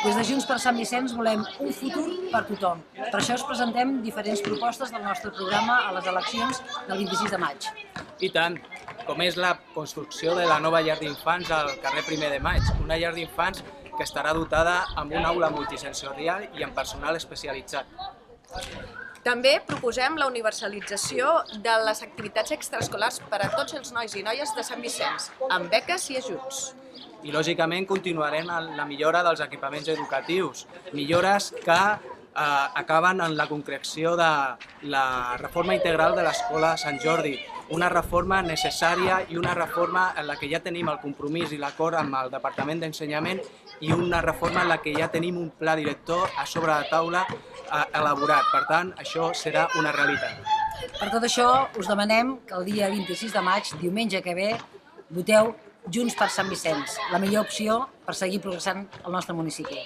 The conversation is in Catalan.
Des de Junts per Sant Vicenç volem un futur per tothom. Per això us presentem diferents propostes del nostre programa a les eleccions del 26 de maig. I tant, com és la construcció de la nova llar d'infants al carrer 1 de Maig, una llar d'infants que estarà dotada amb una aula multisensorial i amb personal especialitzat. També proposem la universalització de les activitats extraescolars per a tots els nois i noies de Sant Vicenç, amb beques i ajuts. I, lògicament, continuarem en la millora dels equipaments educatius, millores que acaben en la concreció de la reforma integral de l'Escola Sant Jordi, una reforma necessària i una reforma en la que ja tenim el compromís i l'acord amb el Departament d'Ensenyament i una reforma en la que ja tenim un pla director a sobre la taula elaborat. Per tant, això serà una realitat. Per tot això, us demanem que el dia 26 de maig, diumenge que ve, voteu Junts per Sant Vicenç, la millor opció per seguir progressant al nostre municipi.